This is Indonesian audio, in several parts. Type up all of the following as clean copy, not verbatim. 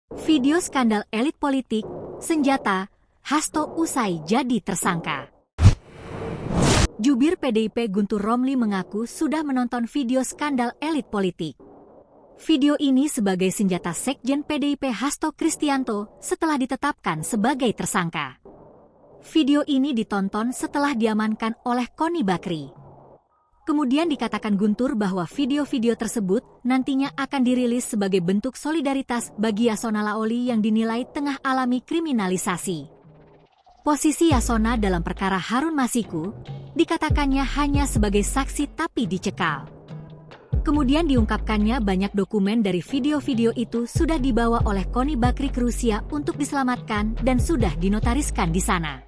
Video skandal elit politik, senjata, Hasto usai jadi tersangka. Jubir PDIP Guntur Romli mengaku sudah menonton video skandal elit politik. Video ini sebagai senjata Sekjen PDIP Hasto Kristianto setelah ditetapkan sebagai tersangka. Video ini ditonton setelah diamankan oleh Koni Bakri. Kemudian dikatakan Guntur bahwa video-video tersebut nantinya akan dirilis sebagai bentuk solidaritas bagi Yasona Laoli yang dinilai tengah alami kriminalisasi. Posisi Yasona dalam perkara Harun Masiku dikatakannya hanya sebagai saksi tapi dicekal. Kemudian diungkapkannya banyak dokumen dari video-video itu sudah dibawa oleh Koni Bakri ke Rusia untuk diselamatkan dan sudah dinotariskan di sana.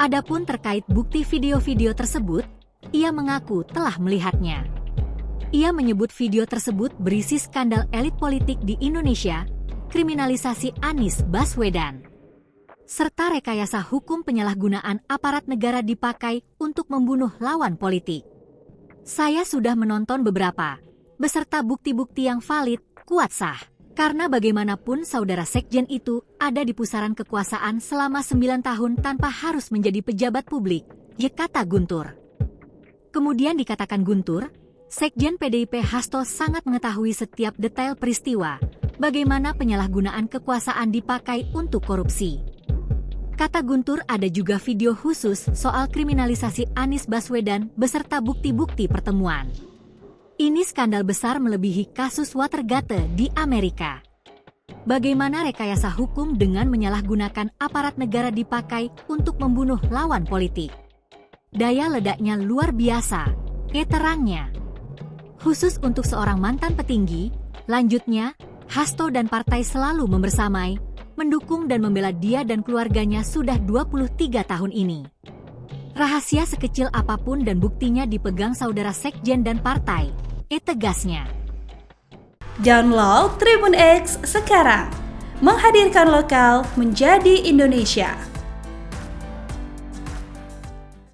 Adapun terkait bukti video-video tersebut, ia mengaku telah melihatnya. Ia menyebut video tersebut berisi skandal elit politik di Indonesia, kriminalisasi Anies Baswedan, serta rekayasa hukum penyalahgunaan aparat negara dipakai untuk membunuh lawan politik. Saya sudah menonton beberapa, beserta bukti-bukti yang valid, kuat sah. Karena bagaimanapun saudara Sekjen itu ada di pusaran kekuasaan selama 9 tahun tanpa harus menjadi pejabat publik, kata Guntur. Kemudian dikatakan Guntur, Sekjen PDIP Hasto sangat mengetahui setiap detail peristiwa, bagaimana penyalahgunaan kekuasaan dipakai untuk korupsi. Kata Guntur ada juga video khusus soal kriminalisasi Anies Baswedan beserta bukti-bukti pertemuan. Ini skandal besar melebihi kasus Watergate di Amerika. Bagaimana rekayasa hukum dengan menyalahgunakan aparat negara dipakai untuk membunuh lawan politik. Daya ledaknya luar biasa, terangnya. Khusus untuk seorang mantan petinggi, lanjutnya, Hasto dan partai selalu membersamai, mendukung dan membela dia dan keluarganya sudah 23 tahun ini. Rahasia sekecil apapun dan buktinya dipegang saudara Sekjen dan partai, tegasnya. Download Tribun X sekarang, menghadirkan lokal menjadi Indonesia.